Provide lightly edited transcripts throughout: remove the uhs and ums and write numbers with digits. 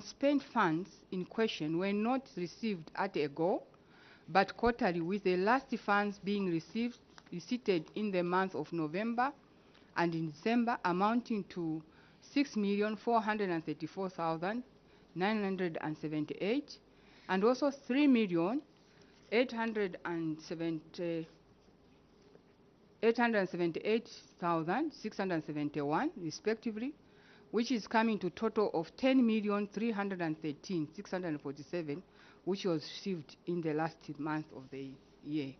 Spent funds in question were not received at a go, but quarterly, with the last funds being received in the month of November and in December, amounting to 6,434,978, and also 3,878,671, respectively, which is coming to total of 10,313,647, which was received in the last month of the year.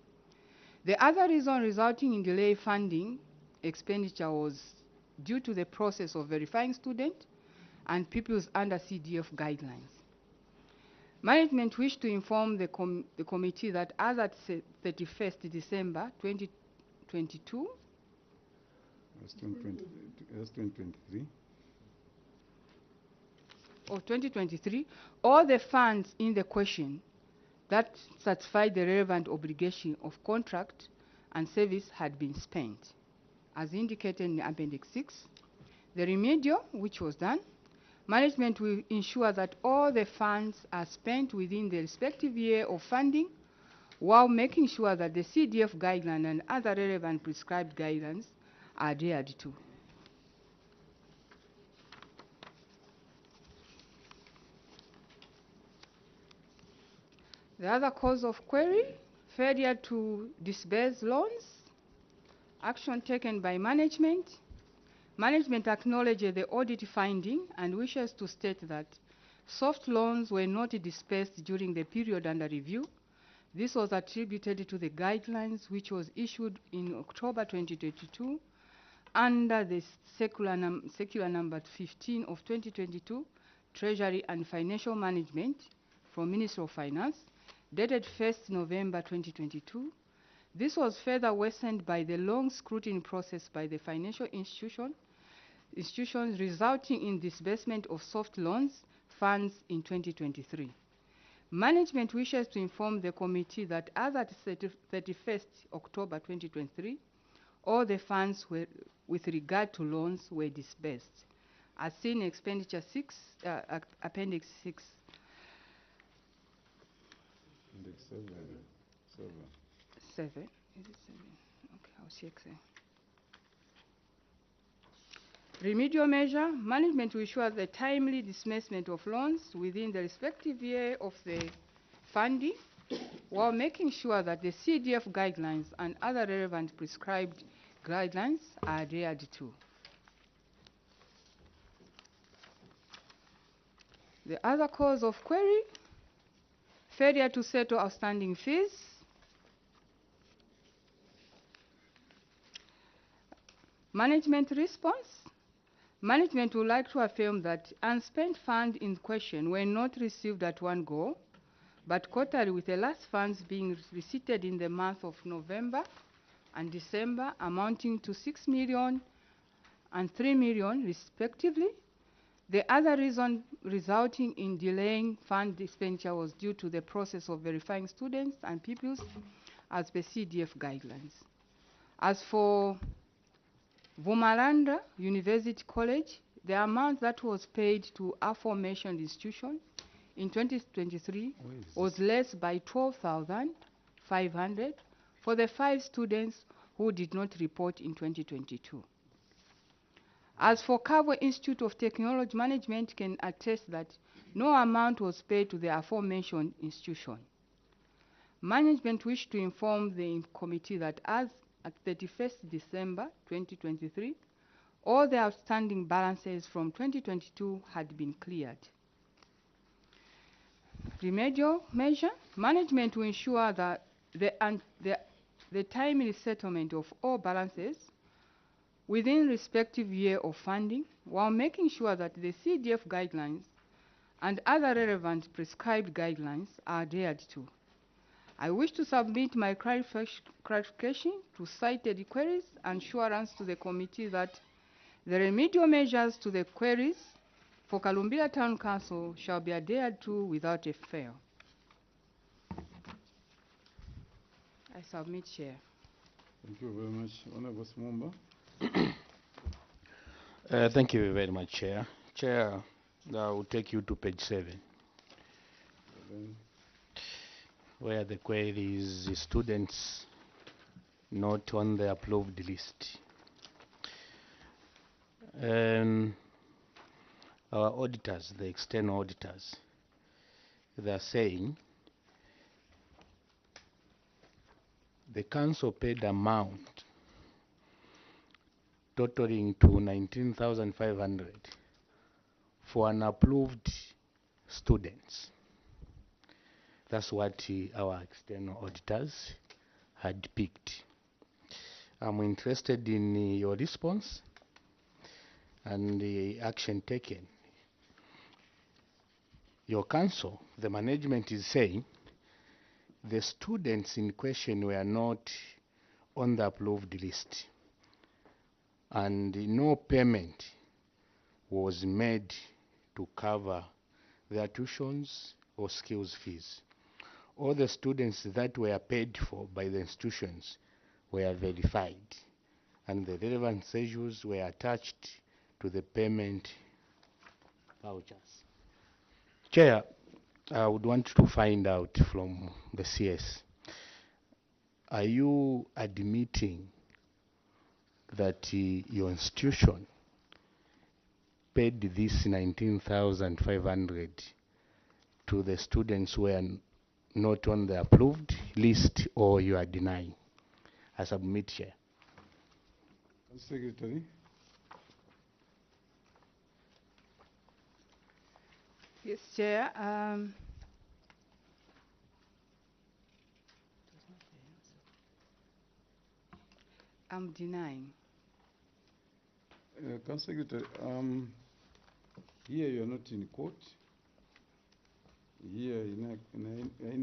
The other reason resulting in delay funding expenditure was due to the process of verifying students and pupils under CDF guidelines. Management wished to inform the committee that as at 31st December 2022, That's 2023. of 2023, all the funds in the question that satisfied the relevant obligation of contract and service had been spent, as indicated in Appendix 6. The remedial, which was done, management will ensure that all the funds are spent within the respective year of funding, while making sure that the CDF guideline and other relevant prescribed guidelines are adhered to. The other cause of query, failure to disburse loans, action taken by management. Management acknowledges the audit finding and wishes to state that soft loans were not disbursed during the period under review. This was attributed to the guidelines which was issued in October 2022 under the circular number 15 of 2022, Treasury and Financial Management from Ministry of Finance, dated 1st November 2022. This was further worsened by the long scrutiny process by the financial institutions, resulting in disbursement of soft loans funds in 2023. Management wishes to inform the committee that as at 31st October 2023, all the funds with regard to loans were disbursed, as seen in Expenditure 6, Appendix 6. Index 7. 7. Is it 7? Okay, I'll check there. Remedial measure, management will ensure the timely disbursement of loans within the respective year of the funding, while making sure that the CDF guidelines and other relevant prescribed guidelines are adhered to. The other cause of query, failure to settle outstanding fees. Management response. Management would like to affirm that unspent funds in question were not received at one go, but quarterly, with the last funds being received in the month of November and December, amounting to 6 million and 3 million respectively. The other reason resulting in delaying fund expenditure was due to the process of verifying students and pupils as per CDF guidelines. As for Vumalanda University College, the amount that was paid to aforementioned institution in 2023 was less by 12,500 for the 5 students who did not report in 2022. As for Cabo Institute of Technology, management can attest that no amount was paid to the aforementioned institution. Management wished to inform the committee that as at 31st December 2023, all the outstanding balances from 2022 had been cleared. Remedial measure, management will ensure that the timely settlement of all balances within respective year of funding, while making sure that the CDF guidelines and other relevant prescribed guidelines are adhered to. I wish to submit my clarification to cited queries and assurance to the committee that the remedial measures to the queries for Kalumbila Town Council shall be adhered to without a fail. I submit, Chair. Thank you very much. Honorable Smumba. Thank you very much, Chair. Chair, I will take you to page 7, Then where the query is students not on the approved list. Our auditors, the external auditors, they are saying the council paid amount totaling to 19,500 for unapproved students. That's what our external auditors had picked. I'm interested in your response and the action taken. Your council, the management is saying the students in question were not on the approved list and no payment was made to cover their tuitions or skills fees. All the students that were paid for by the institutions were verified and the relevant schedules were attached to the payment vouchers. Chair, I would want to find out from the CS, are you admitting that your institution paid this 19,500 to the students who were not on the approved list, or you are denying? I submit, Chair. Secretary. Yes, Chair. I'm denying. Council Secretary, here you are not in court. Here in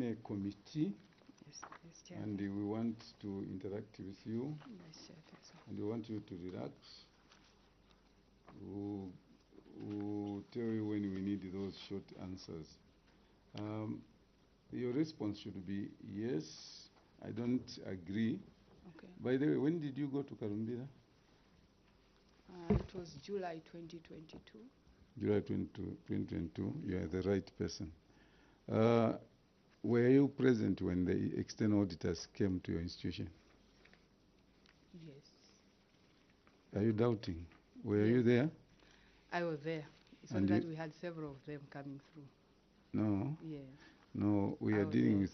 a committee, Yes, yes, Chair. and we want to interact with you, Yes, Chair, yes. and we want you to relax. We'll tell you when we need those short answers. Your response should be yes, I don't agree. Okay. By the way, when did you go to Karumbira? It was July 2022. July 2022. You are the right person. Were you present when the external auditors came to your institution? Yes. Are you doubting? Were Yes. you there? I was there. It's And only that you- we had several of them coming through. No. Yes. No, we I are was dealing there.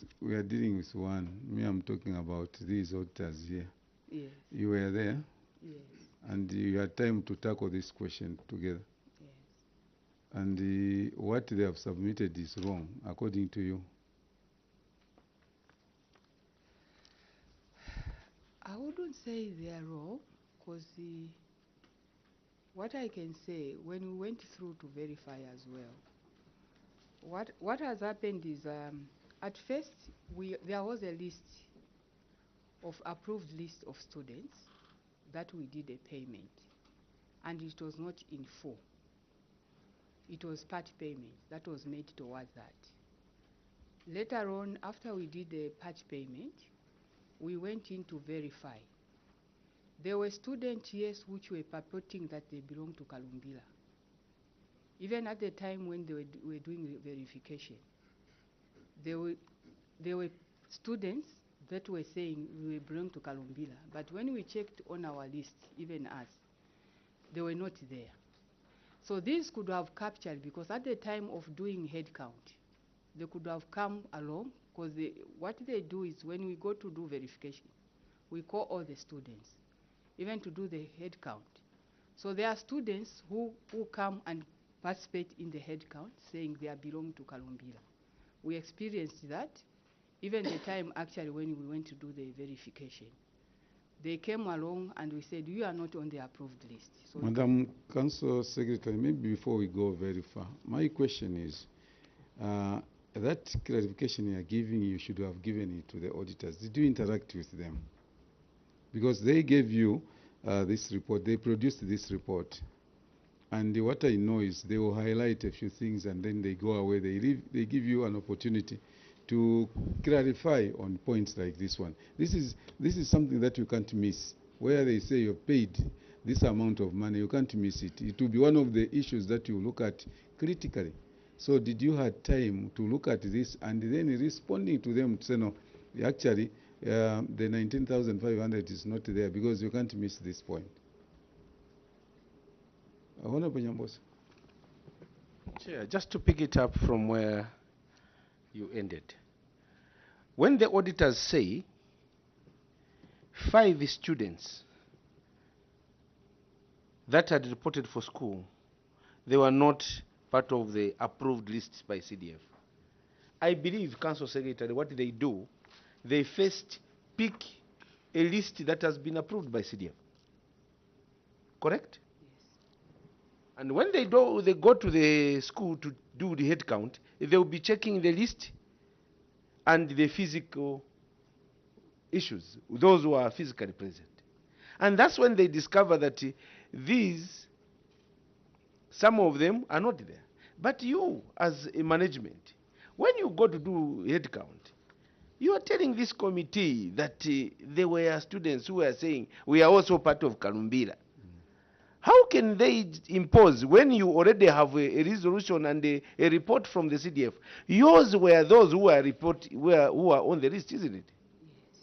with one. Me, I'm talking about these auditors here. Yes. You were there, Yes. and you had time to tackle this question together. Yes. And what they have submitted is wrong, according to you. I wouldn't say they are wrong, because what I can say, when we went through to verify as well, what has happened is, at first, there was a list of approved list of students that we did a payment, and it was not in full. It was part payment that was made towards that. Later on, after we did the part payment, we went in to verify. There were students, yes, which were purporting that they belong to Kalumbila. Even at the time when they were doing the verification, there were students that were saying we belong to Kalumbila. But when we checked on our list, even us, they were not there. So these could have captured, because at the time of doing head count, they could have come along, because what they do is when we go to do verification, we call all the students, even to do the head count. So there are students who come and participate in the head count, saying they belong to Kalumbila. We experienced that even the time actually when we went to do the verification. They came along and we said, you are not on the approved list. So Madam Council Secretary, maybe before we go very far, my question is, that clarification you are giving, you should have given it to the auditors. Did you interact with them? Because they gave you this report, they produced this report. And what I know is they will highlight a few things and then they go away. They give you an opportunity to clarify on points like this one. This is something that you can't miss. Where they say you're paid this amount of money, you can't miss it. It will be one of the issues that you look at critically. So did you have time to look at this and then responding to them to say, no, actually, the 19,500 is not there because you can't miss this point? Honorable Nyambosa. Chair, just to pick it up from where you ended. When the auditors say 5 students that had reported for school, they were not part of the approved lists by CDF. I believe, Council Secretary, what they do, they first pick a list that has been approved by CDF. Correct? And when they go to the school to do the head count, they will be checking the list and the physical issues, those who are physically present. And that's when they discover that some of them are not there. But you, as a management, when you go to do head count, you are telling this committee that there were students who were saying, we are also part of Kalumbila. How can they impose when you already have a resolution and a report from the CDF? Yours were those who are who are on the list, isn't it? Yes.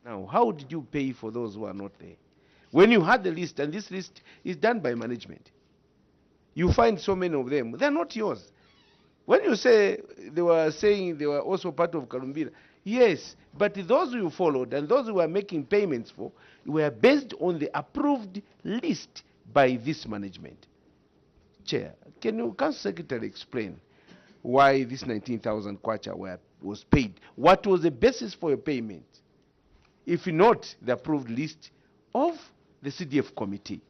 Now, how did you pay for those who are not there? When you had the list, and this list is done by management, you find so many of them, they're not yours. When you say they were saying they were also part of Kalumbila, yes, but those you followed and those who were making payments for were based on the approved list by this management. Chair, can you, Council Secretary, explain why this 19,000 kwacha was paid? What was the basis for your payment, if not the approved list of the CDF committee?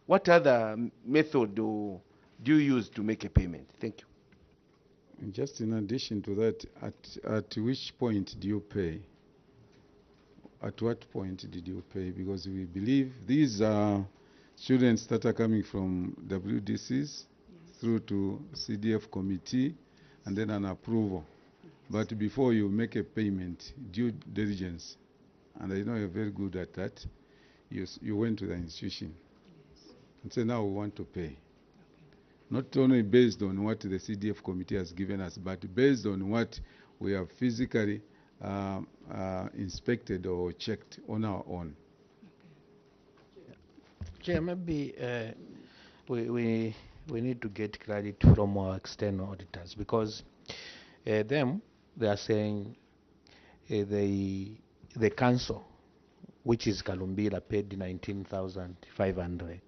What other method do you use to make a payment? Thank you. And just in addition to that, at which point do you pay? At what point did you pay? Because we believe these are students that are coming from WDCs through to CDF committee and then an approval. But before you make a payment, due diligence, and I know you're very good at that, you went to the institution and said, now we want to pay. Not only based on what the CDF committee has given us, but based on what we have physically inspected or checked on our own. Chair, maybe we need to get credit from our external auditors, because they are saying the council, which is Kalumbila, paid 19,500.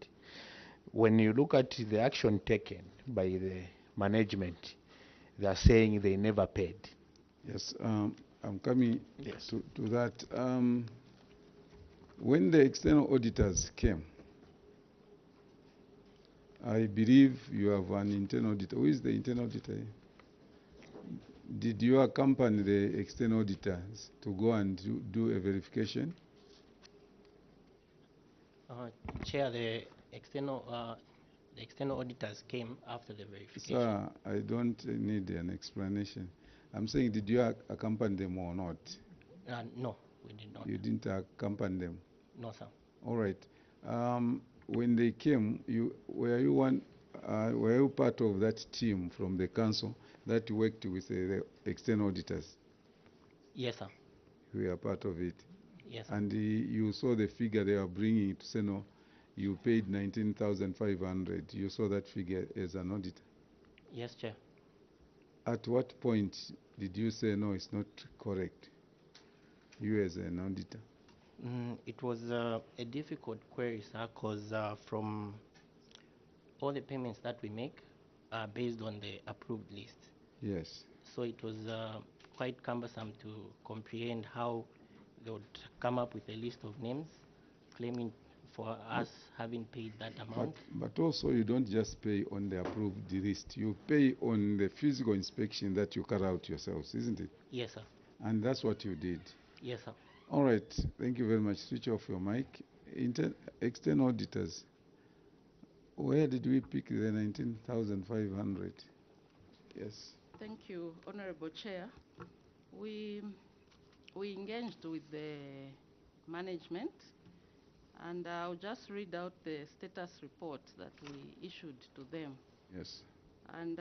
When you look at the action taken by the management, they are saying they never paid. Yes, I'm coming Yes. to that. When the external auditors came, I believe you have an internal auditor. Who is the internal auditor? Did you accompany the external auditors to go and do a verification? Chair, the external auditors came after the verification. Sir, I don't need an explanation. I'm saying, did you accompany them or not? No, we did not. You didn't accompany them? No, sir. All right. When they came, were you part of that team from the council that worked with the external auditors? Yes, sir. We are part of it. Yes, sir. And you saw the figure they are bringing to say, no, you paid 19,500. You saw that figure as an auditor? Yes, Chair. At what point did you say, no, it's not correct, you as an auditor? It was a difficult query, sir, because from all the payments that we make are based on the approved list. Yes. So it was quite cumbersome to comprehend how they would come up with a list of names claiming for us having paid that amount. But also you don't just pay on the approved list. You pay on the physical inspection that you carry out yourselves, isn't it? Yes, sir. And that's what you did. Yes, sir. All right. Thank you very much. Switch off your mic. External auditors. Where did we pick the 19,500? Yes. Thank you, Honorable Chair. We engaged with the management, and I'll just read out the status report that we issued to them. Yes. And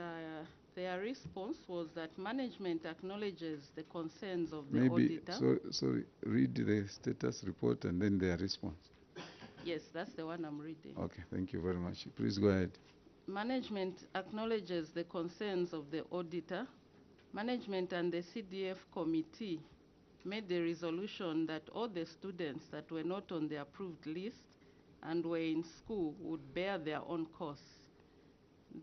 their response was that management acknowledges the concerns of the Maybe, auditor. sorry, read the status report and then their response. Yes, that's the one I'm reading. Okay, thank you very much. Please go ahead. Management acknowledges the concerns of the auditor. Management and the CDF committee made the resolution that all the students that were not on the approved list and were in school would bear their own costs.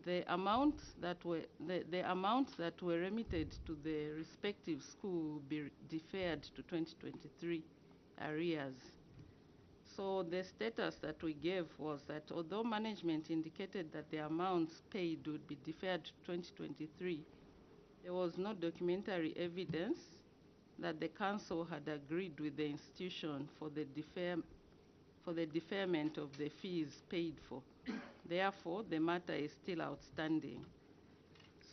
The amounts that were remitted to the respective school will be deferred to 2023 arrears. So the status that we gave was that although management indicated that the amounts paid would be deferred to 2023, there was no documentary evidence that the council had agreed with the institution for the deferment of the fees paid for. Therefore, the matter is still outstanding.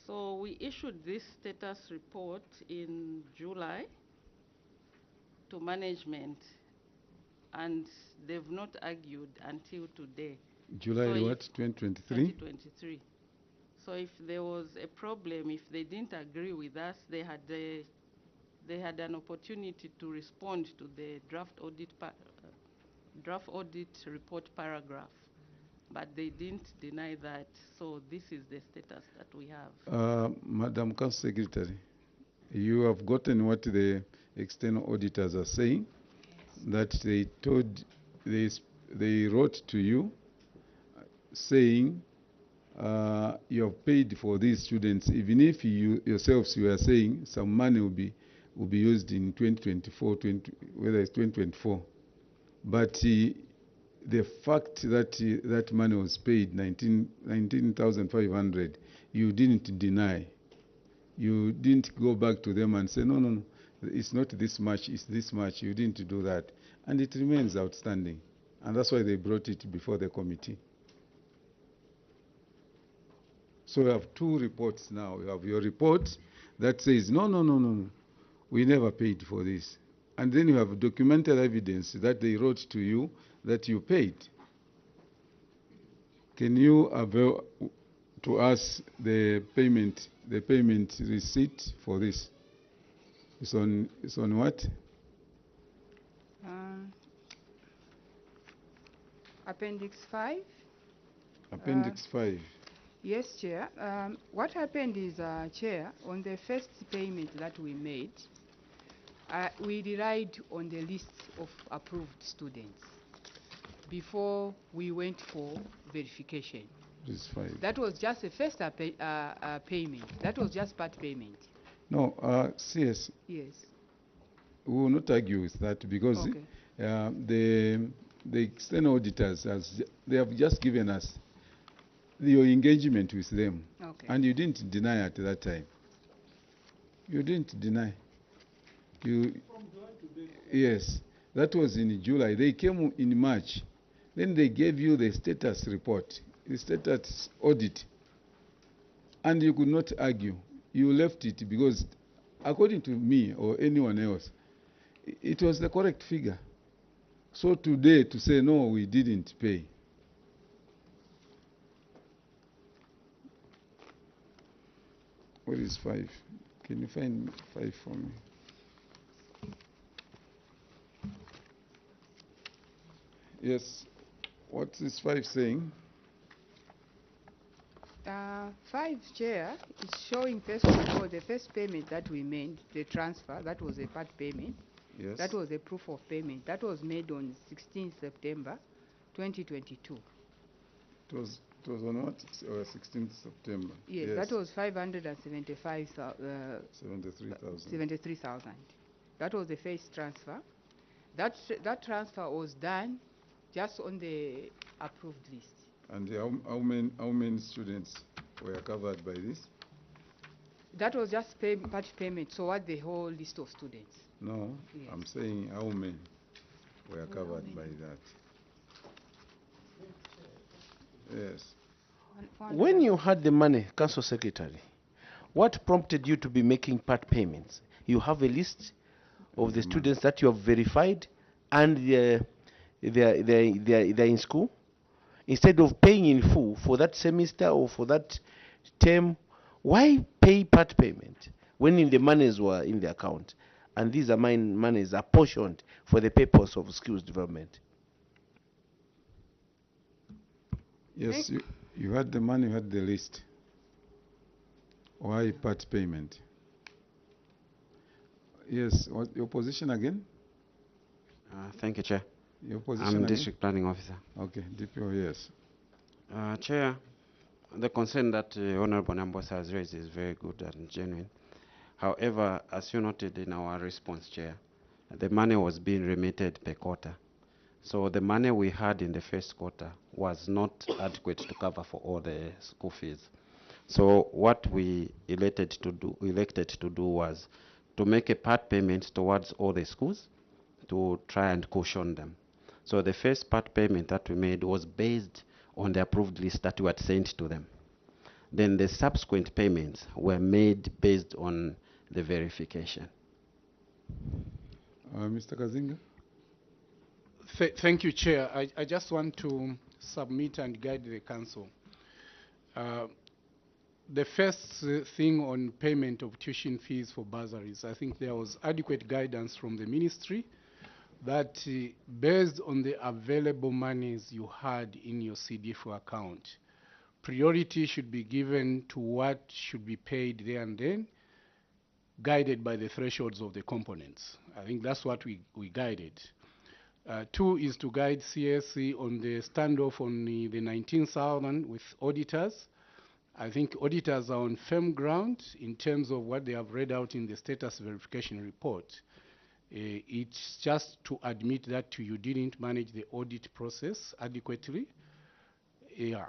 So we issued this status report in July to management, and they've not argued until today. July So what, 2023? 2023. So if there was a problem, if they didn't agree with us, they had an opportunity to respond to the draft audit report paragraph, but they didn't deny that. So this is the status that we have. Madam Council Secretary, you have gotten what the external auditors are saying, that they wrote to you saying you have paid for these students, even if you yourselves you are saying some money will be used in 2024, whether it's 2024. But the fact that that money was paid, 19,500, you didn't deny. You didn't go back to them and say, no, it's not this much, it's this much. You didn't do that. And it remains outstanding. And that's why they brought it before the committee. So we have two reports now. We have your report that says, no, we never paid for this. And then you have documented evidence that they wrote to you that you paid. Can you avail to us the payment receipt for this? It's on what? Appendix 5. Appendix 5. Yes, Chair. What happened is, Chair, on the first payment that we made, we relied on the list of approved students before we went for verification. This 5. That was just a first payment. That was just part payment. No, CS. Yes. We will not argue with that because Okay. The external auditors, they have just given us your engagement with them. Okay. And you didn't deny at that time. You didn't deny. Yes, that was in July. They came in March. Then they gave you the status report, the status audit. And you could not argue. You left it because, according to me or anyone else, it was the correct figure. So today to say, no, we didn't pay. What is 5? Can you find 5 for me? Yes. What is 5 saying? 5, Chair, is showing first of all the first payment that we made, the transfer, that was a part payment. Yes. That was a proof of payment. That was made on 16 September 2022. It was on what? 16th September. Yes, that was 575,000. 73,000. 73,000. That was the first transfer. That transfer was done just on the approved list. And how many students were covered by this? That was just part payment, so what the whole list of students. No, Yes. I'm saying how many were covered by that. Yes. When you had the money, Council Secretary, what prompted you to be making part payments? You have a list of the students that you have verified and they're in school. Instead of paying in full for that semester or for that term, why pay part payment when the monies were in the account, and these are monies apportioned for the purpose of skills development? Yes, you had the money, you had the list. Why part payment? Yes, what your position again? Thank you, Chair. Your position I'm again? District Planning Officer. Okay, DPO, yes. Chair, the concern that Honorable Nambosa has raised is very good and genuine. However, as you noted in our response, Chair, the money was being remitted per quarter. So the money we had in the first quarter was not adequate to cover for all the school fees. So what we elected to do was to make a part payment towards all the schools to try and cushion them. So the first part payment that we made was based on the approved list that we had sent to them. Then the subsequent payments were made based on the verification. Mr. Kazinga? Thank you, Chair. I just want to submit and guide the Council. The first thing on payment of tuition fees for bursaries, I think there was adequate guidance from the Ministry that based on the available monies you had in your CDF account, priority should be given to what should be paid there and then, guided by the thresholds of the components. I think that's what we guided. Two is to guide CSC on the standoff on the 19,000 with auditors. I think auditors are on firm ground in terms of what they have read out in the status verification report. It's just to admit that you didn't manage the audit process adequately. Yeah,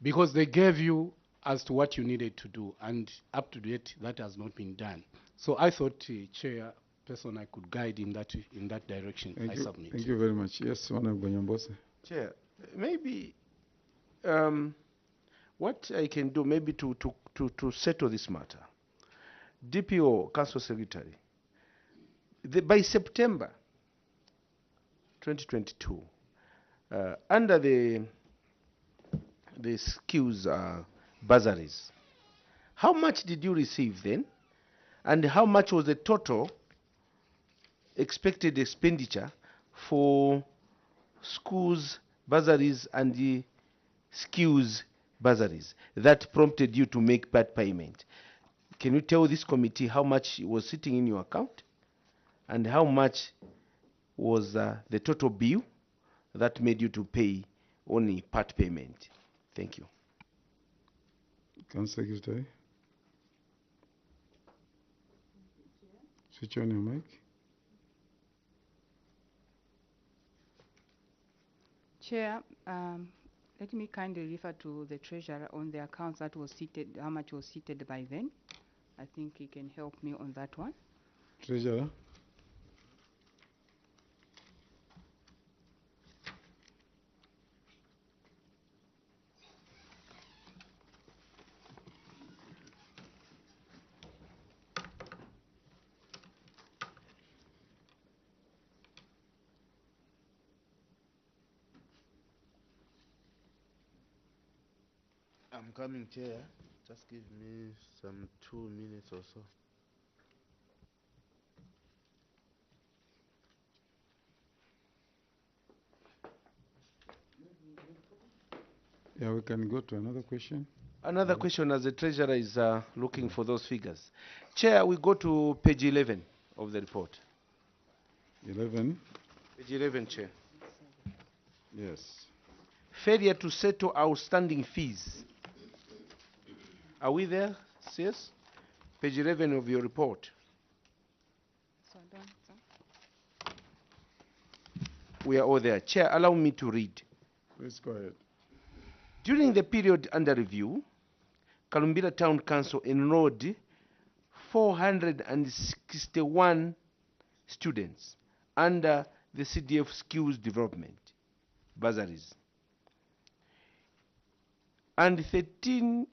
because they gave you as to what you needed to do, and up to date, that has not been done. So I thought, Chairperson, I could guide in that direction. Thank I you. submit. Thank you very much. Yes, Honorable Nyambose. Chair, maybe what I can do maybe to settle this matter. DPO, Council Secretary, by September 2022, under the skills bursaries, how much did you receive then? And how much was the total expected expenditure for schools bursaries and the skills bursaries that prompted you to make part payment? Can you tell this committee how much was sitting in your account and how much was the total bill that made you to pay only part payment? Thank you. Council Secretary. Switch on your mic. Chair, let me kindly refer to the treasurer on the accounts that was seated, how much was seated by then. I think he can help me on that one. Treasurer. I'm coming, Chair. Just give me some 2 minutes or so. Yeah, we can go to another question. Another question as the treasurer is looking for those figures. Chair, we go to page 11 of the report. 11. Page 11, Chair. Yes. Failure to settle outstanding fees. Are we there, CS? Page 11 of your report. So done, sir. We are all there. Chair, allow me to read. Please go ahead. During the period under review, Kalumbira Town Council enrolled 461 students under the CDF Skills Development bursaries, and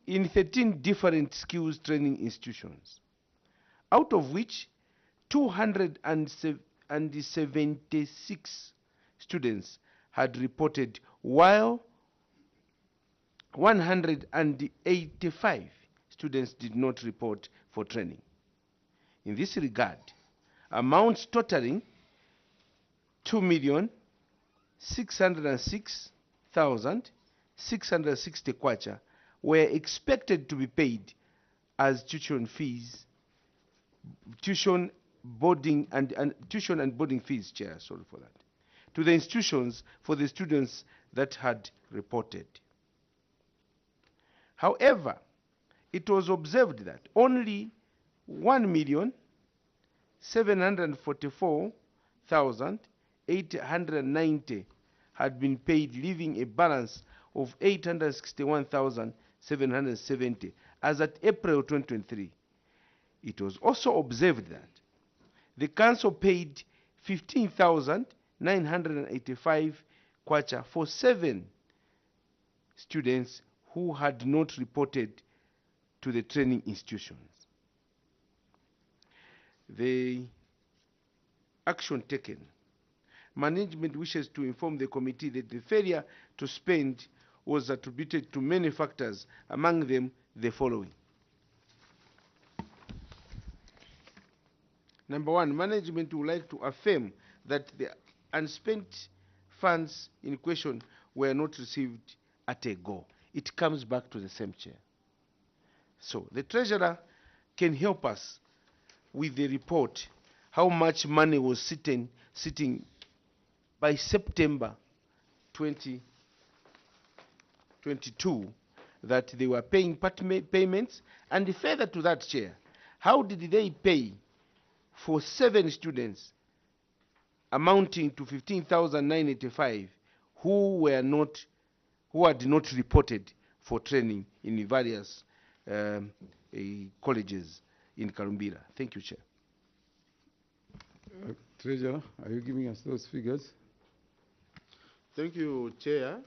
in 13 different skills training institutions, out of which 276 students had reported, while 185 students did not report for training. In this regard, amounts totaling 2,606,660 kwacha were expected to be paid as tuition fees, tuition boarding and boarding fees, Chair, sorry for that, to the institutions for the students that had reported. However, it was observed that only 1,744,890 had been paid, leaving a balance of 861,770 as at April 2023. It was also observed that the council paid 15,985 kwacha for 7 students who had not reported to the training institutions. The action taken. Management wishes to inform the committee that the failure to spend was attributed to many factors, among them the following. Number one, management would like to affirm that the unspent funds in question were not received at a go. It comes back to the same chair. So the treasurer can help us with the report how much money was sitting by September 2022 that they were paying part payments, and further to that, Chair, how did they pay for 7 students amounting to 15,985 who had not reported for training in various colleges in Karumbira? Thank you, Chair. Treasurer, are you giving us those figures? Thank you, Chair.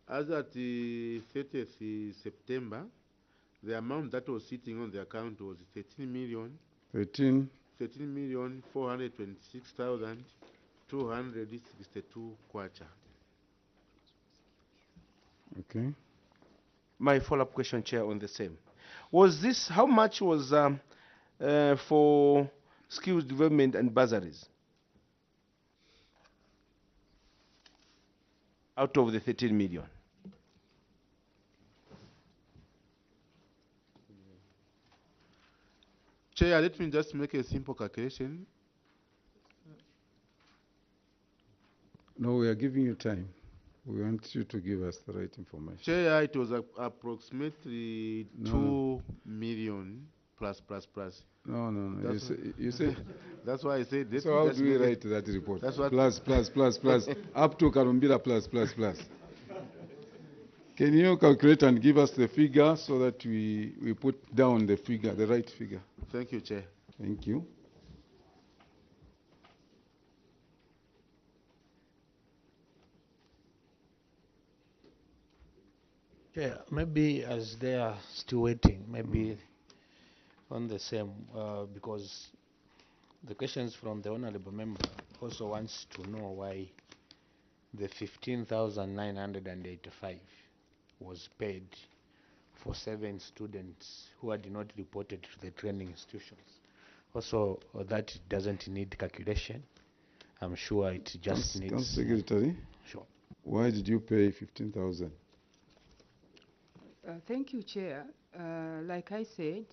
As at the 30th September, the amount that was sitting on the account was 13,426,262 kwacha. Okay. My follow-up question, Chair, on the same. Was this, how much was for skills development and bursaries out of the 13 million? Chair, let me just make a simple calculation. No, we are giving you time. We want you to give us the right information. Chair, it was approximately No, 2 million plus. No. That's You say That's why I said this. so how do we write that report? That's what Plus, up to Karumbira plus. Can you calculate and give us the figure so that we put down the figure, the right figure? Thank you, Chair. Thank you. Yeah, maybe as they are still waiting, maybe on the same, because the questions from the honorable member also wants to know why the 15,985 was paid for 7 students who had not reported to the training institutions. Also, that doesn't need calculation. I'm sure it just needs... Council Secretary, Sure. why did you pay 15,000? Thank you, Chair. Like I said,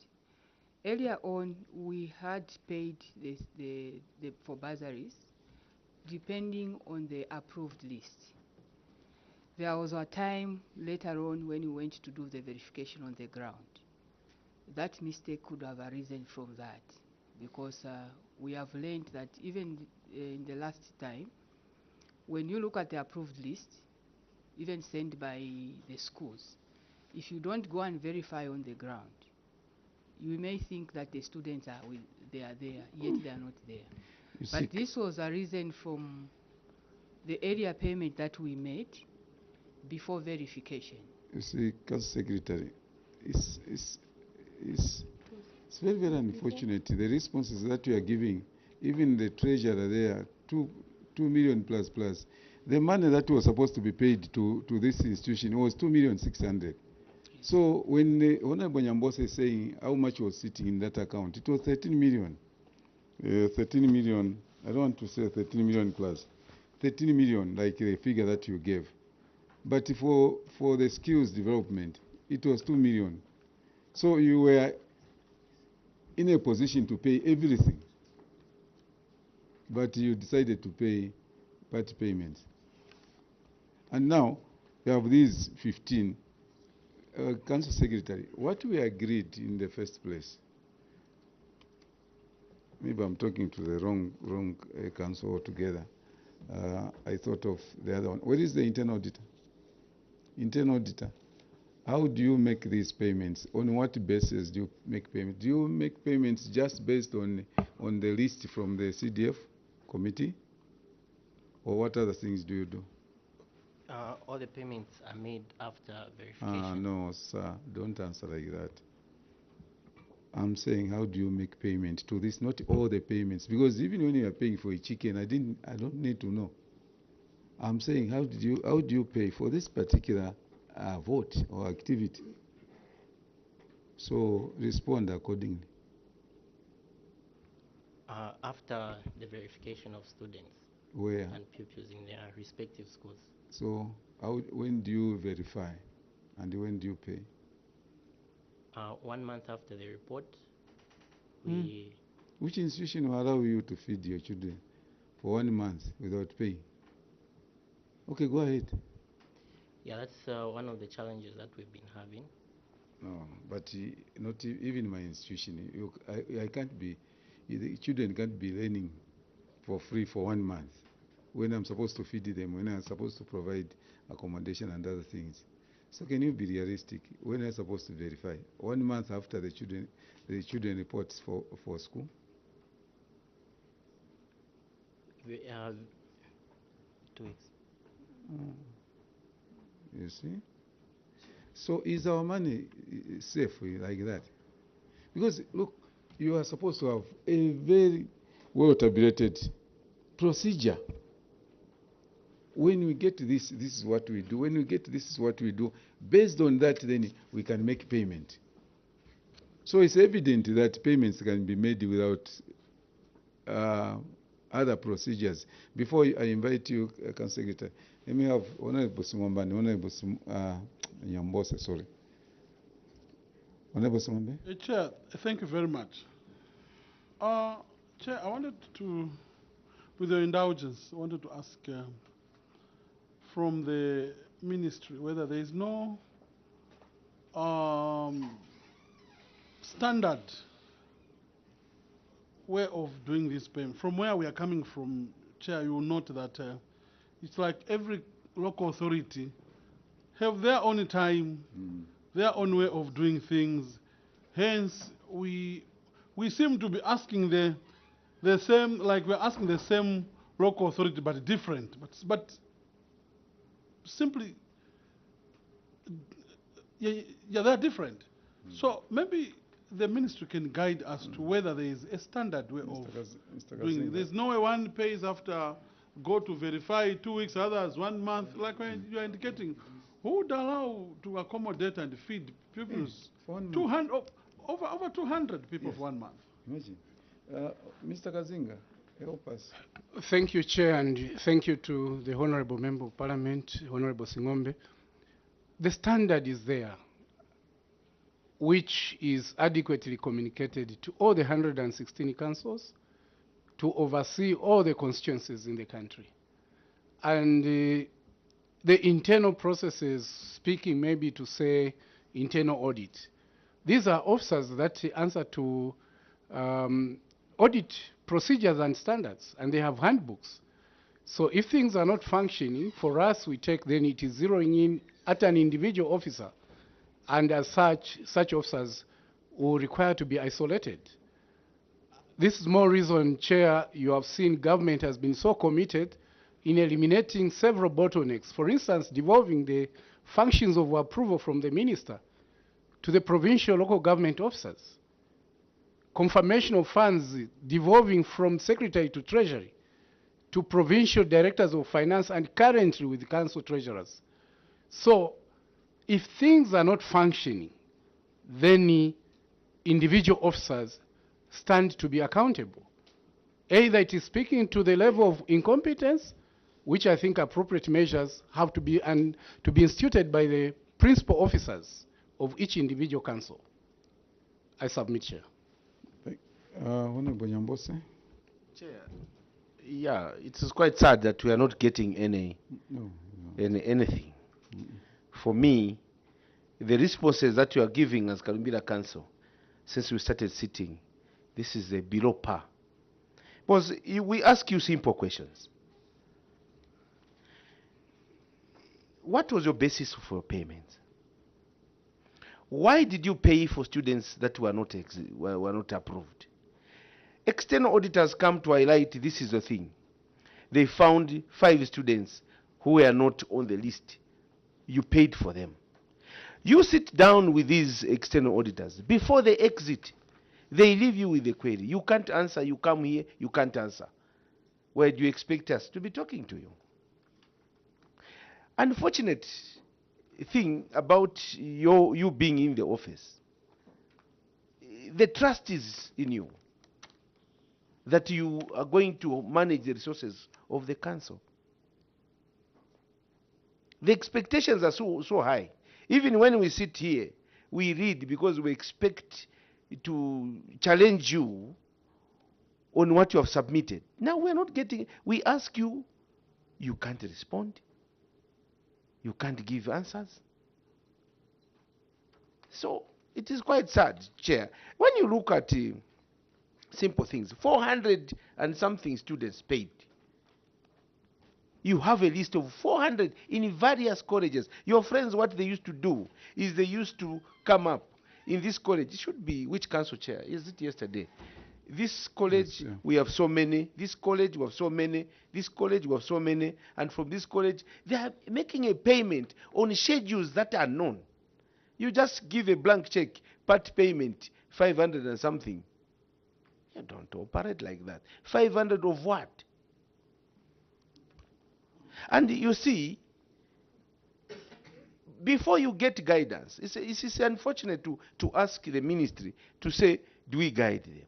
earlier on we had paid for bursaries depending on the approved list. There was a time later on when we went to do the verification on the ground. That mistake could have arisen from that, because we have learned that even in the last time, when you look at the approved list, even sent by the schools, if you don't go and verify on the ground, you may think that the students are they are there, yet they are not there. But this was a reason from the area payment that we made before verification. You see, Council Secretary, it's very, very unfortunate. The responses that you are giving, even the treasurer there, 2 million plus. The money that was supposed to be paid to this institution was 2,600,000. So when Honorable Nyambosa is saying how much was sitting in that account, it was 13 million. 13 million, I don't want to say 13 million plus. 13 million, like the figure that you gave. But for the skills development, it was 2 million. So you were in a position to pay everything. But you decided to pay part payments. And now you have these 15. Council Secretary, what we agreed in the first place, maybe I'm talking to the wrong council altogether. I thought of the other one. Where is the internal auditor? Internal auditor. How do you make these payments? On what basis do you make payments? Do you make payments just based on the list from the CDF committee? Or what other things do you do? All the payments are made after verification. No, sir, don't answer like that. I'm saying, how do you make payment to this? Not all the payments, because even when you are paying for a chicken, I don't need to know. I'm saying, how do you pay for this particular vote or activity? So respond accordingly. After the verification of students Where? and pupils in their respective schools. So when do you verify, and when do you pay? 1 month after the report, we... Which institution will allow you to feed your children for 1 month without paying? Okay, go ahead. Yeah, that's one of the challenges that we've been having. No, but not even my institution. I can't be, the children can't be learning for free for 1 month when I'm supposed to feed them, when I'm supposed to provide accommodation and other things. So can you be realistic? When I'm supposed to verify? 1 month after the children reports for school? We have 2 weeks. You see? So is our money safe like that? Because look, you are supposed to have a very well-tabulated procedure. When we get this is what we do. When we get this is what we do. Based on that, then we can make payment. So it's evident that payments can be made without other procedures. Before I invite you, Council Secretary, let me have Honorable Simwamba and Honorable Nyambosa, sorry. Honorable Simwamba? Chair, thank you very much. Chair, I wanted to, with your indulgence, I wanted to ask from the ministry whether there is no standard way of doing this payment. From where we are coming from, Chair, you will note that it's like every local authority have their own time, their own way of doing things. Hence, we seem to be asking the same, like we're asking the same local authority, but different. But simply, yeah, they're different. So maybe the ministry can guide us to whether there is a standard way of doing it. There's no way one pays after go to verify 2 weeks, others 1 month, like when you are indicating. Who would allow to accommodate and feed pupils? 200, over 200 people for 1 month. Imagine. Mr. Kazinga, help us. Thank you, Chair, and thank you to the Honorable Member of Parliament, Honorable Singombe. The standard is there, which is adequately communicated to all the 116 councils to oversee all the constituencies in the country. And the internal processes, speaking maybe to say internal audit, these are officers that answer to audit procedures and standards, and they have handbooks. So if things are not functioning, for us, we take, then it is zeroing in at an individual officer. And as such officers will require to be isolated. This is more reason, Chair, you have seen government has been so committed in eliminating several bottlenecks. For instance, devolving the functions of approval from the minister to the provincial local government officers. Confirmation of funds devolving from secretary to treasury to provincial directors of finance and currently with council treasurers. So if things are not functioning, then individual officers stand to be accountable. Either it is speaking to the level of incompetence, which I think appropriate measures have to be instituted by the principal officers of each individual council. I submit, Chair. Honorable Nyambose? Chair, yeah, it is quite sad that we are not getting anything. For me, the responses that you are giving as Kalumbira Council, since we started sitting, this is below par. Because we ask you simple questions. What was your basis for your payments? Why did you pay for students that were not approved? External auditors come to highlight this is the thing. They found 5 students who were not on the list. You paid for them. You sit down with these external auditors. Before they exit, they leave you with a query. You can't answer. You come here, you can't answer. Where do you expect us to be talking to you? Unfortunate thing about you being in the office, the trust is in you that you are going to manage the resources of the council. The expectations are so high. Even when we sit here, we read because we expect to challenge you on what you have submitted. Now we're not getting, we ask you, you can't respond. You can't give answers. So it is quite sad, Chair. When you look at simple things, 400 and something students paid. You have a list of 400 in various colleges. Your friends, what they used to do is they used to come up in this college. It should be, which council chair? Is it yesterday? This college, yes, yeah, we have so many. This college, we have so many. This college, we have so many. And from this college, they are making a payment on schedules that are known. You just give a blank check, part payment, 500 and something. You don't operate like that. 500 of what? And you see, before you get guidance, it's unfortunate to ask the ministry to say, do we guide them?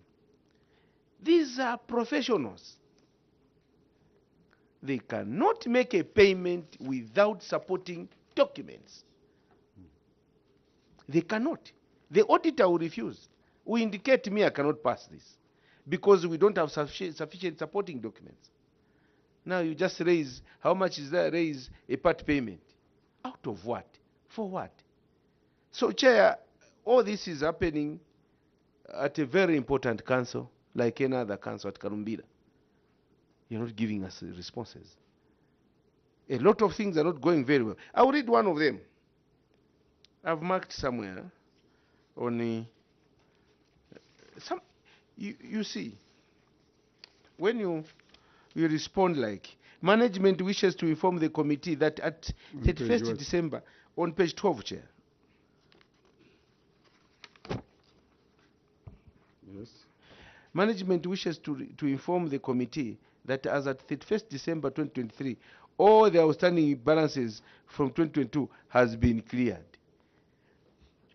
These are professionals. They cannot make a payment without supporting documents. They cannot. The auditor will refuse. Will indicate to me I cannot pass this because we don't have sufficient supporting documents. Now you just raise, how much is that? Raise a part payment. Out of what? For what? So, Chair, all this is happening at a very important council, like any other council at Kalumbira. You're not giving us responses. A lot of things are not going very well. I'll read one of them. I've marked somewhere on some. You see, when you respond like, management wishes to inform the committee that at 31st December, on page 12, Chair. Yes. Management wishes to inform the committee that as at 31st December 2023, all the outstanding balances from 2022 has been cleared.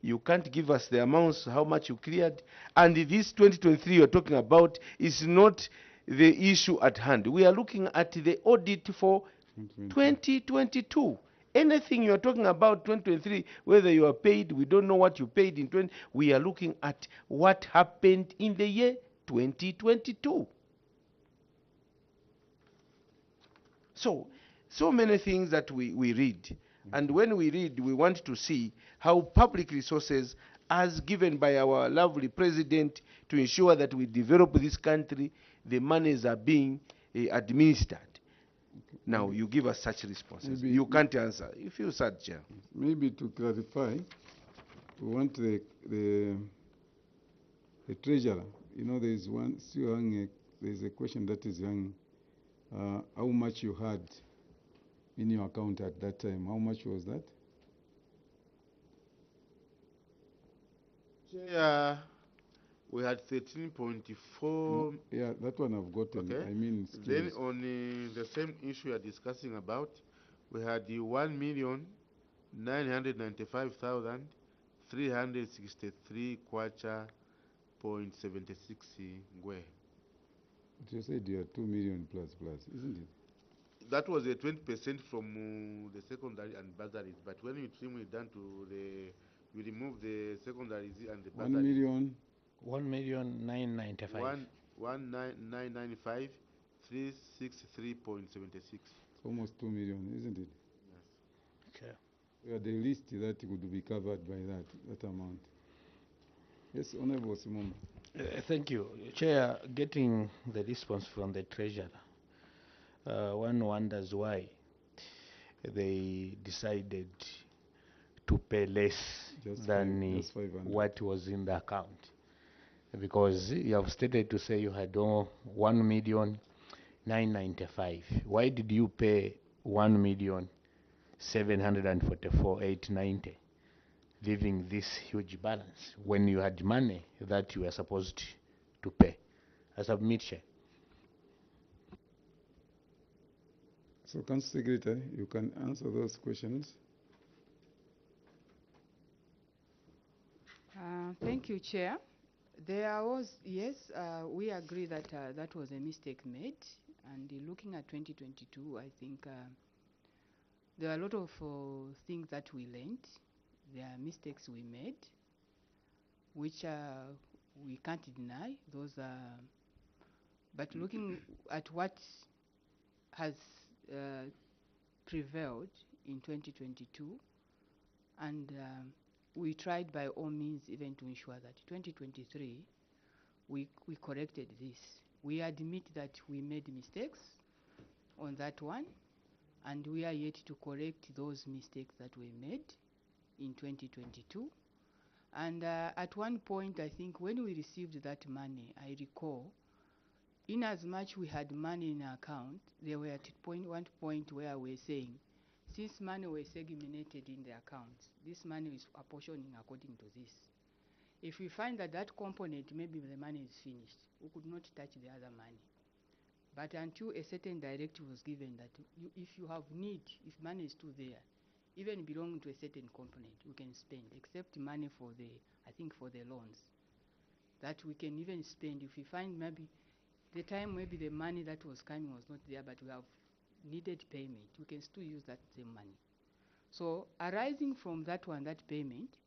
You can't give us the amounts, how much you cleared. And this 2023 you're talking about is not the issue at hand. We are looking at the audit for 2022. Anything you're talking about 2023, whether you are paid, we don't know what you paid in 20. We are looking at what happened in the year 2022. So many things that we read. And when we read, we want to see how public resources, as given by our lovely president, to ensure that we develop this country, the monies are being administered. Now, you give us such responses. Maybe you can't answer. You feel sad, Chair. Maybe to clarify, we want the treasurer. You know, there is one still hanging. There is a question that is hanging. How much you had in your account at that time? How much was that? Chair, we had 13.4. No, yeah, that one I've gotten. Okay. I mean, then on the same issue you're discussing about, we had the 1 million 995,363 kwacha point 76 ngwe. But you said you are 2 million plus, isn't it? That was a 20% from the secondary and bursaries. But when you trim it down to you remove the secondaries and the 1 bursaries. million. 1,995,000. 1,995,363.76. Almost 2 million, isn't it? Yes. Okay. We are the least that could be covered by that amount. Yes, Honorable Simon. Thank you. Chair, getting the response from the treasurer, one wonders why they decided to pay less than just 500. what was in the account. Because you have stated to say you had 1,995,000. Why did you pay 1,744,890, leaving this huge balance when you had money that you were supposed to pay? I submit, Chair. So, Council Secretary, you can answer those questions. Thank you, Chair. There was, yes, we agree that that was a mistake made. And looking at 2022, I think there are a lot of things that we learned. There are mistakes we made, which we can't deny. Those are, but looking at what has prevailed in 2022, and we tried by all means even to ensure that 2023 we corrected this. We admit that we made mistakes on that one, and we are yet to correct those mistakes that we made in 2022. And at one point, I think when we received that money, I recall, in as much we had money in our account, there were at one point where we were saying, since money was segmented in the accounts, this money is apportioning according to this. If we find that that component, maybe the money is finished, we could not touch the other money. But until a certain directive was given that if you have need, if money is still there, even belonging to a certain component, we can spend, except money for the, I think for the loans, that we can even spend if we find maybe the time maybe the money that was coming was not there, but we have needed payment, we can still use that same money. So arising from that one, that payment,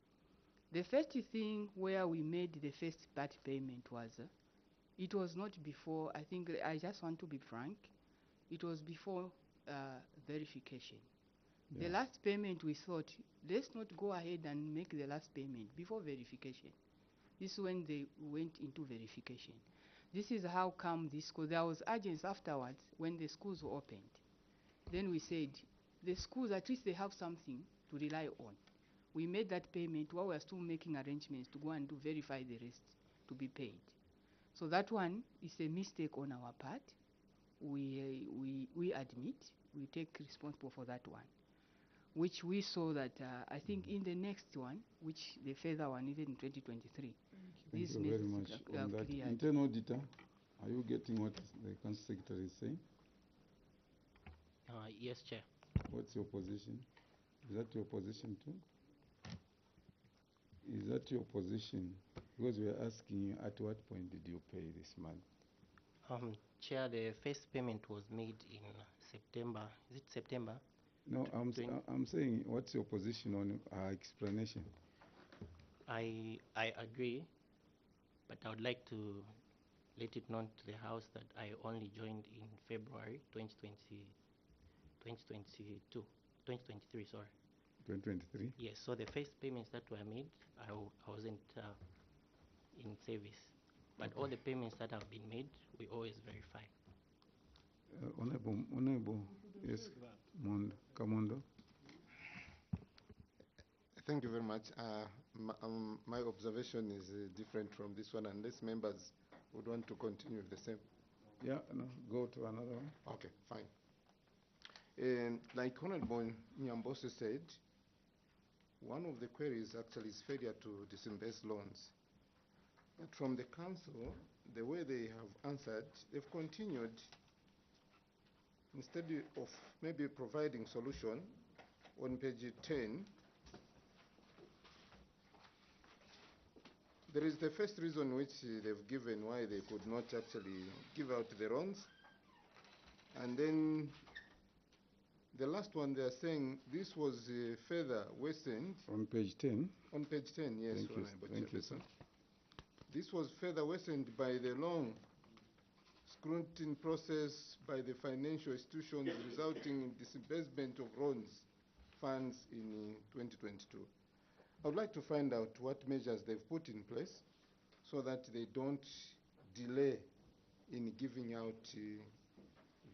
the first thing where we made the first part payment was, it was not before, I think I just want to be frank, it was before verification. Yeah. The last payment we thought, let's not go ahead and make the last payment before verification. This is when they went into verification. This is how come this, because there was urgency afterwards when the schools were opened. Then we said, the schools, at least they have something to rely on. We made that payment while we are still making arrangements to go and verify the rest to be paid. So that one is a mistake on our part. We admit, we take responsible for that one, which we saw that I think in the next one, which the further one, even in 2023, Thank these you very much. On that cleared. internal auditor, are you getting what the Council Secretary is saying? Yes, Chair. What's your position? Is that your position too? Is that your position? Because we are asking you, at what point did you pay this month? Chair, the first payment was made in September. Is it September? No, I'm saying, what's your position on our explanation? I agree, but I would like to let it known to the House that I only joined in February 2023, sorry. 2023? Yes, so the first payments that were made, I wasn't in service. But all the payments that have been made, we always verify. Honorable, yes, Kamondo. Thank you very much. My observation is different from this one, unless members would want to continue the same. Yeah, no, go to another one. Okay, fine. And like Honorable Nyambosi said, one of the queries actually is failure to disburse loans. But from the council, the way they have answered, they've continued, instead of maybe providing solution, on page 10, there is the first reason which they've given why they could not actually give out the loans. And then the last one, they are saying this was further worsened. On page 10? On page 10, yes. Thank you, sir. This was further worsened by the long scrutiny process by the financial institutions, resulting in disbursement of loans funds in 2022. I would like to find out what measures they've put in place so that they don't delay in giving out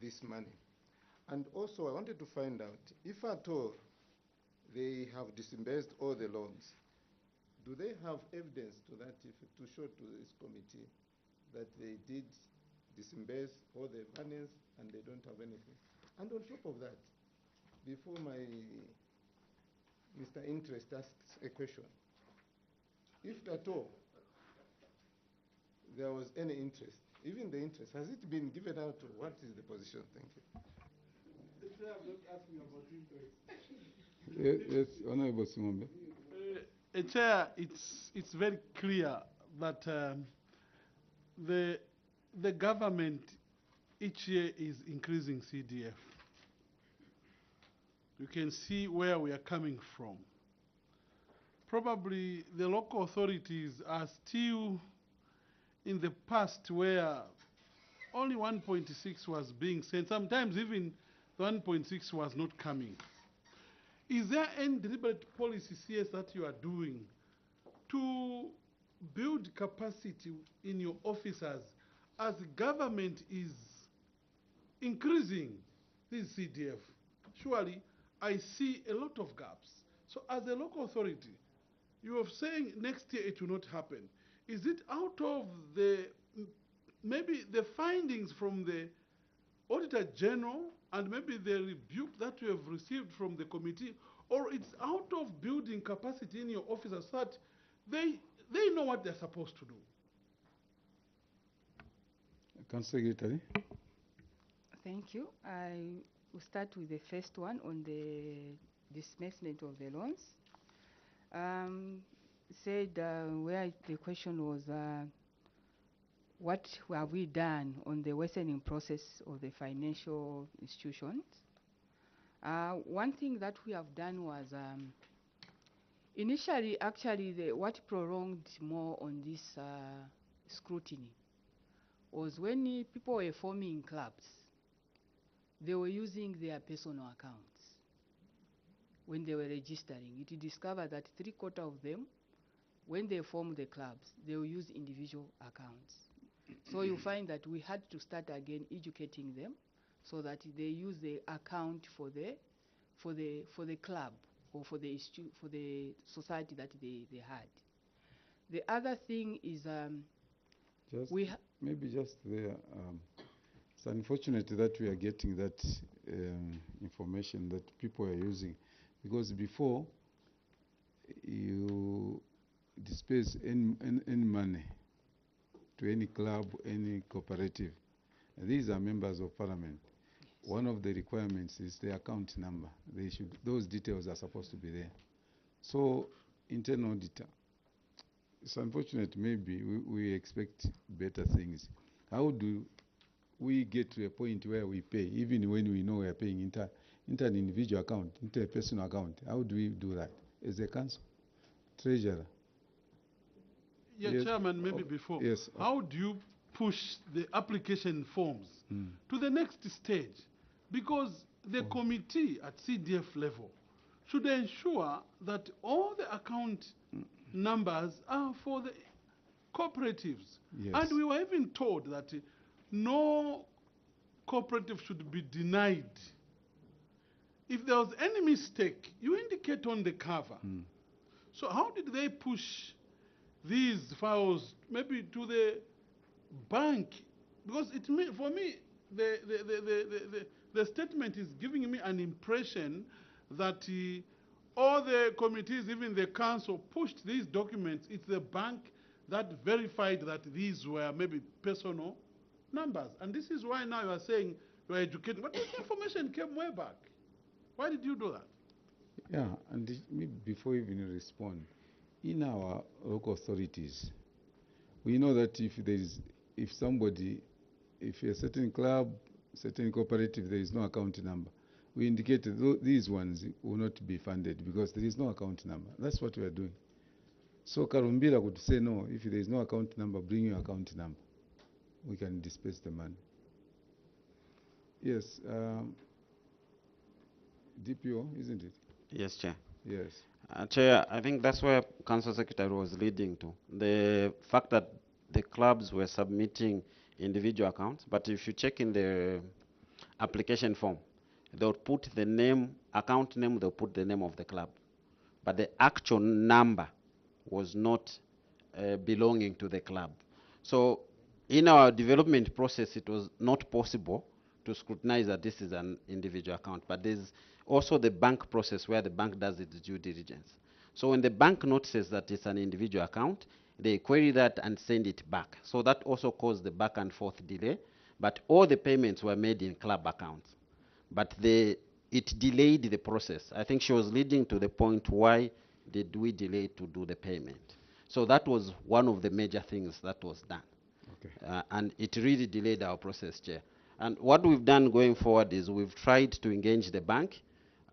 this money. And also, I wanted to find out if at all they have disbursed all the loans. Do they have evidence to that, to show to this committee that they did disburse all the monies and they don't have anything? And on top of that, before my Mr. Interest asks a question, if at all there was any interest, even the interest, has it been given out? What is the position? Thank you. Yes, Honorable Simombe. Chair, it's very clear that the government each year is increasing CDF. You can see where we are coming from. Probably the local authorities are still in the past where only 1.6 was being sent. Sometimes even the 1.6 was not coming. Is there any deliberate policy, CS, that you are doing to build capacity in your officers as the government is increasing this CDF? Surely, I see a lot of gaps. So as a local authority, you are saying next year it will not happen. Is it out of the, maybe the findings from the Auditor General and maybe the rebuke that you have received from the committee, or it's out of building capacity in your officers that they know what they're supposed to do? Council Secretary. Thank you. I will start with the first one on the disbursement of the loans. Where the question was, what have we done on the worsening process of the financial institutions? One thing that we have done was, initially, actually, what prolonged more on this scrutiny was when people were forming clubs, they were using their personal accounts. When they were registering, it discovered that 3/4 of them, when they formed the clubs, they will use individual accounts. So you find that we had to start again educating them so that they use the account for the club or for the society that they had. The other thing is maybe just there. It's unfortunate that we are getting that information that people are using, because before you disperse any money to any club, any cooperative, these are members of parliament. Yes. One of the requirements is the account number. Those details are supposed to be there. So, internal auditor, it's unfortunate. Maybe we expect better things. How do we get to a point where we pay, even when we know we are paying into an individual account, into a personal account? How do we do that as a council? Treasurer. Yeah, yes. Chairman, maybe before. Yes. How do you push the application forms to the next stage? Because the committee at CDF level should ensure that all the account numbers are for the cooperatives. Yes. And we were even told that no cooperative should be denied. If there was any mistake, you indicate on the cover. So how did they push these files maybe to the bank? Because for me, the statement is giving me an impression that all the committees, even the council, pushed these documents. It's the bank that verified that these were maybe personal numbers. And this is why now you are saying you are educating. But this information came way back. Why did you do that? Yeah, and maybe before even you respond, in our local authorities, we know that if somebody, if a certain club, certain cooperative, there is no account number, we indicate that these ones will not be funded because there is no account number. That's what we are doing. So Karumbira could say no, if there is no account number, bring your account number. We can disperse the money. Yes, DPO, isn't it? Yes, Chair. Yes. Chair, I think that's where Council Secretary was leading to. The fact that the clubs were submitting individual accounts, but if you check in the application form, they'll put the name, account name, they'll put the name of the club. But the actual number was not belonging to the club. So in our development process, it was not possible to scrutinize that this is an individual account. But there's also the bank process where the bank does its due diligence. So when the bank notices that it's an individual account, they query that and send it back. So that also caused the back and forth delay. But all the payments were made in club accounts. But it delayed the process. I think she was leading to the point, why did we delay to do the payment? So that was one of the major things that was done. Okay. And it really delayed our process, Chair. And what we've done going forward is we've tried to engage the bank.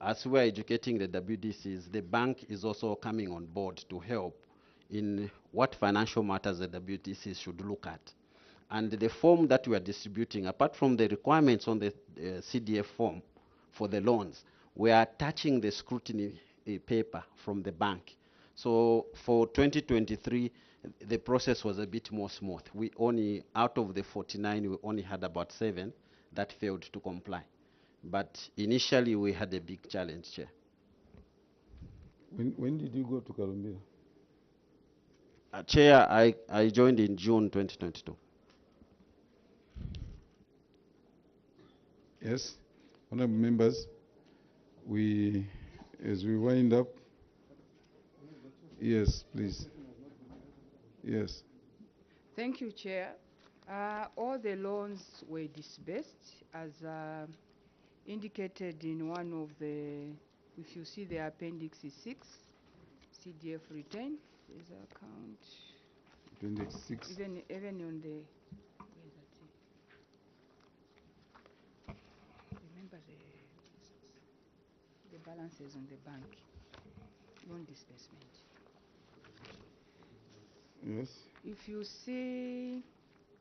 As we are educating the WDCs, the bank is also coming on board to help in what financial matters the WDCs should look at. And the form that we are distributing, apart from the requirements on the CDF form for the loans, we are attaching the scrutiny paper from the bank. So for 2023, the process was a bit more smooth. We only, out of the 49, we only had about 7 that failed to comply. But initially, we had a big challenge, Chair. When did you go to Karumbira? Chair, I joined in June 2022. Yes, honorable members, as we wind up, yes, please. Yes. Thank you, Chair. All the loans were disbursed as indicated in one of the, if you see the appendix 6, CDF return, there's an account. Appendix 6. Even on the, where is that? Remember the balances on the bank, loan disbursement. Yes. If you see,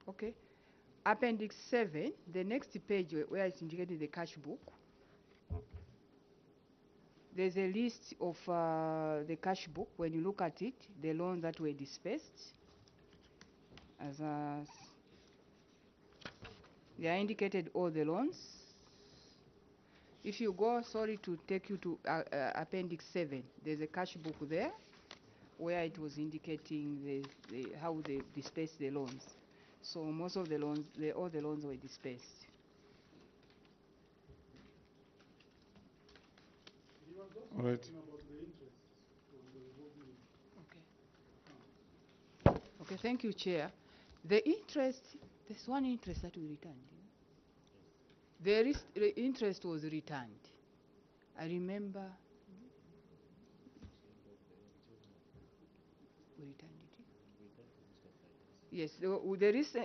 okay, appendix 7, the next page where it's indicated the cash book, there's a list of the cash book. When you look at it, the loans that were dispersed, as they are indicated all the loans. If you go, sorry to take you to appendix 7, there's a cash book there where it was indicating how they dispersed the loans. So most of the loans, all the loans were dispersed. All right. Okay. Okay, thank you, Chair. The interest, there's one interest that we returned. The interest was returned. I remember we returned it. Yes, there is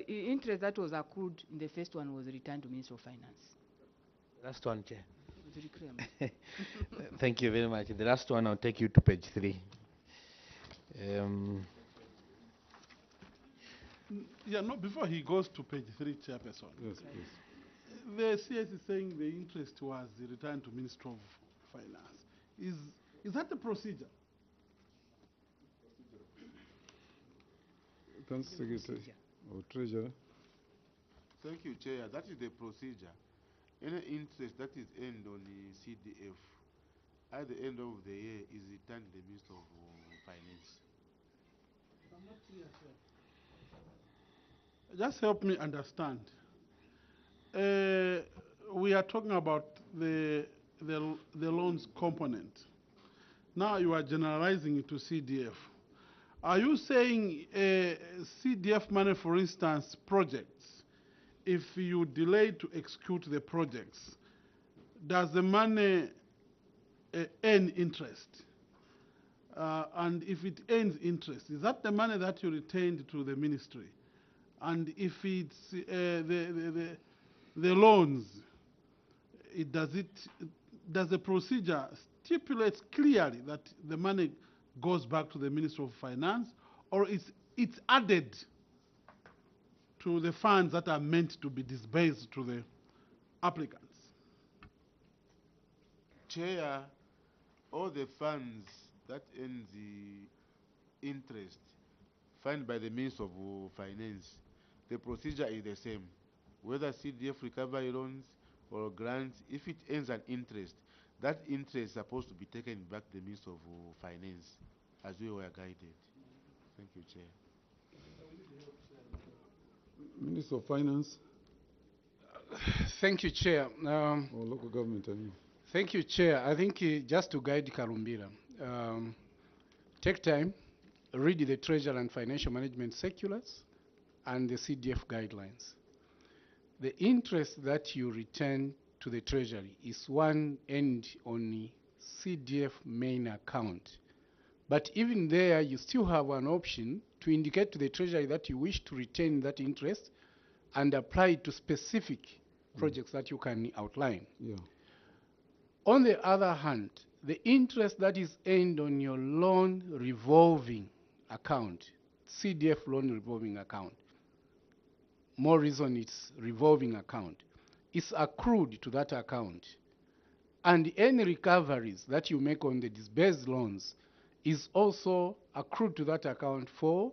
interest that was accrued in the first one was returned to Minister of Finance. Last one, Chair. Very clear. Thank you very much. The last one, I'll take you to page 3. Yeah, no, before he goes to page 3, Chairperson. Yes, please. The CS is saying the interest was returned to Minister of Finance. Is that the procedure? Council Secretary or Treasurer. Thank you, Chair. That is the procedure. Any interest that is earned on the CDF at the end of the year is returned to the Minister of Finance. I'm not clear, Chair. Just help me understand. We are talking about the loans component. Now you are generalizing it to CDF. Are you saying CDF money, for instance, projects, if you delay to execute the projects, does the money earn interest, and if it earns interest, is that the money that you retained to the ministry? And if it's the loans, does the procedure stipulate clearly that the money goes back to the Ministry of Finance, or it's added to the funds that are meant to be disbursed to the applicants? Chair, all the funds that earn the interest funded by the Ministry of Finance, the procedure is the same. Whether CDF recovery loans or grants, if it earns an interest, that interest is supposed to be taken back to the Ministry of Finance, as we were guided. Thank you, Chair. Minister of Finance Thank you, Chair. or local government, I mean. Thank you, Chair. I think just to guide Kalumbira, take time, read the Treasury and Financial Management circulars and the CDF guidelines. The interest that you return to the Treasury is one end on the CDF main account. But even there, you still have an option to indicate to the Treasury that you wish to retain that interest and apply it to specific projects that you can outline. Yeah. On the other hand, the interest that is earned on your loan revolving account, CDF loan revolving account, more reason it's revolving account, is accrued to that account. And any recoveries that you make on the disbursed loans is also accrued to that account for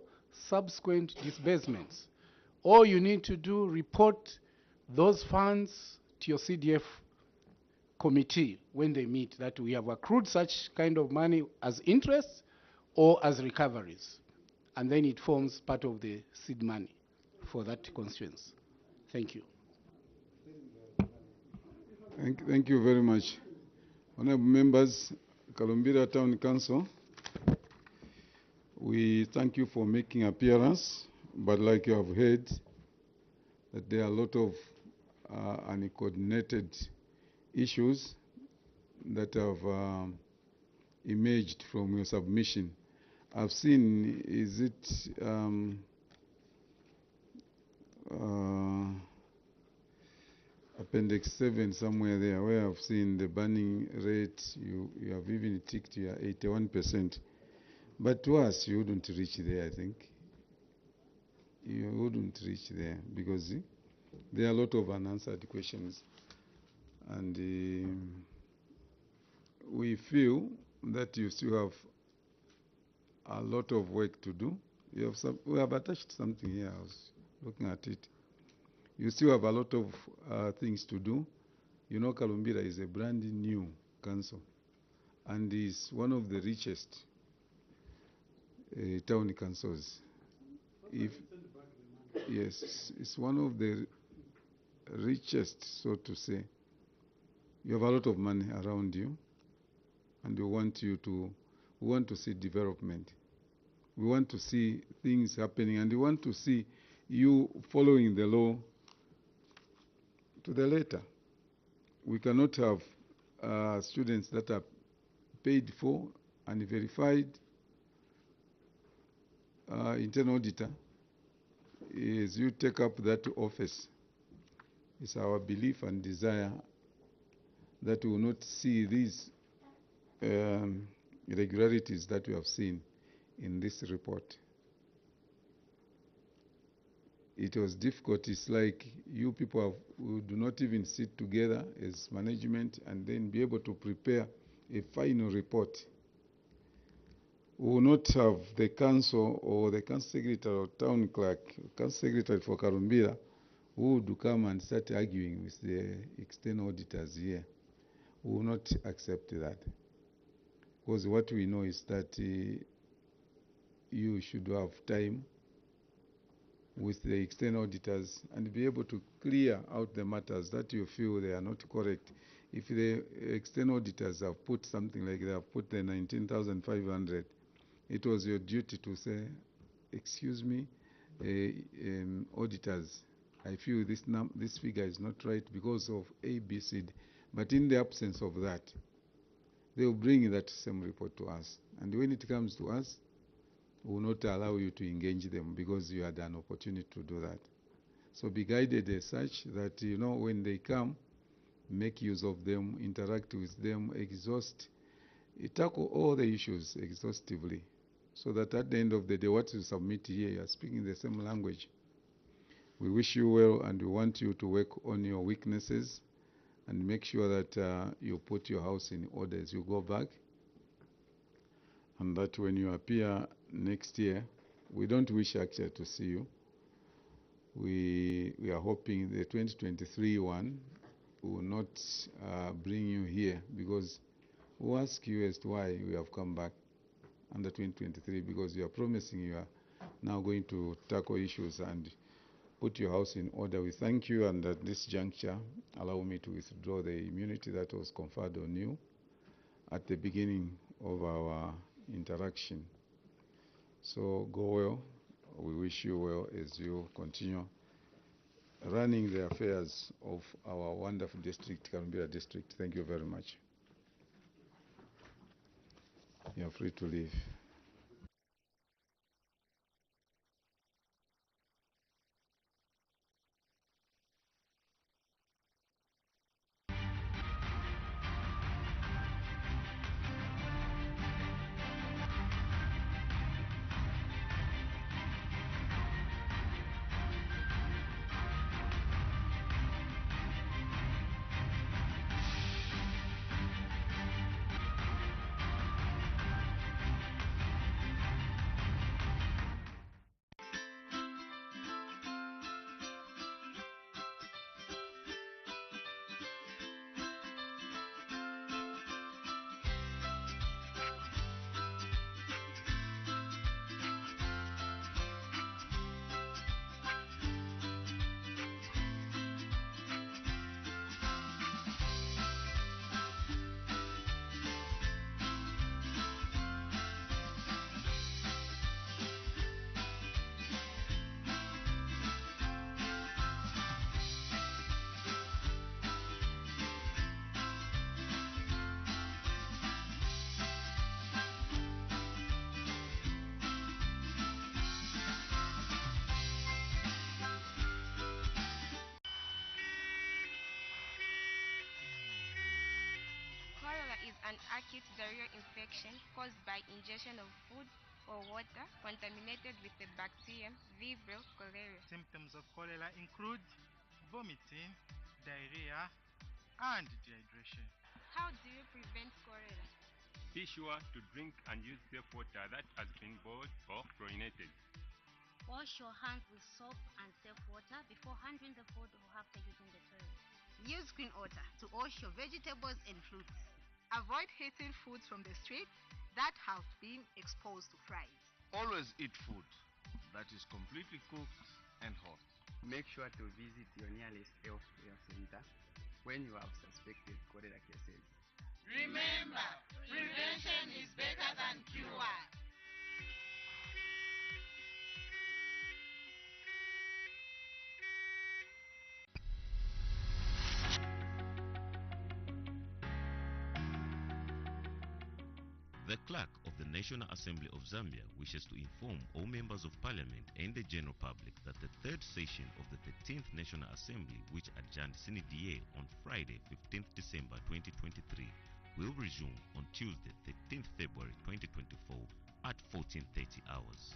subsequent disbursements. All you need to do, report those funds to your CDF committee when they meet, that we have accrued such kind of money as interest or as recoveries. And then it forms part of the seed money for that constituency. Thank you. Thank you very much. Honorable members, Kalumbira Town Council, we thank you for making appearance, but like you have heard, that there are a lot of uncoordinated issues that have emerged from your submission. I've seen, is it Appendix 7 somewhere there, where I've seen the burning rate, you have even ticked your 81%. But to us, you wouldn't reach there, I think. You wouldn't reach there because there are a lot of unanswered questions. And we feel that you still have a lot of work to do. You have we have attached something here. I was looking at it. You still have a lot of things to do. You know, Kalumbira is a brand new council and is one of the richest town councils. Yes, it's one of the richest, so to say. You have a lot of money around you, and we want to see development. We want to see things happening, and we want to see you following the law to the letter. We cannot have students that are paid for and verified. Internal auditor, as you take up that office, it's our belief and desire that we will not see these irregularities that we have seen in this report. It was difficult. It's like you people who do not even sit together as management and then be able to prepare a final report. We will not have the council or the council secretary or town clerk, council secretary for Kalumbira, who would come and start arguing with the external auditors here. We will not accept that. Because what we know is that you should have time with the external auditors and be able to clear out the matters that you feel they are not correct. If the external auditors have put something like they have put the 19,500, it was your duty to say, excuse me, auditors, I feel this figure is not right because of A, B, C, D. But in the absence of that, they will bring that same report to us. And when it comes to us, we will not allow you to engage them because you had an opportunity to do that. So be guided as such that, you know, when they come, make use of them, interact with them, tackle all the issues exhaustively, so that at the end of the day, what you submit here, you are speaking the same language. We wish you well, and we want you to work on your weaknesses and make sure that you put your house in order as you go back, and that when you appear next year, we don't wish actually to see you. We are hoping the 2023 one will not bring you here, because we'll ask you as to why we have come back under 2023, because you are promising you are now going to tackle issues and put your house in order. We thank you, and at this juncture, allow me to withdraw the immunity that was conferred on you at the beginning of our interaction. So go well. We wish you well as you continue running the affairs of our wonderful district, Karumbira district. Thank you very much. You are free to leave. Cholera is an acute diarrheal infection caused by ingestion of food or water contaminated with the bacterium Vibrio cholerae. Symptoms of cholera include vomiting, diarrhea, and dehydration. How do you prevent cholera? Be sure to drink and use safe water that has been boiled or chlorinated. Wash your hands with soap and safe water before handling the food or after using the toilet. Use clean water to wash your vegetables and fruits. Avoid eating foods from the street that have been exposed to flies. Always eat food that is completely cooked and hot. Make sure to visit your nearest health care center when you have suspected cholera cases. Remember, prevention is better than cure. The clerk of the National Assembly of Zambia wishes to inform all members of parliament and the general public that the third session of the 13th National Assembly, which adjourned sine die on Friday 15th December 2023, will resume on Tuesday 13th February 2024 at 14:30 hours.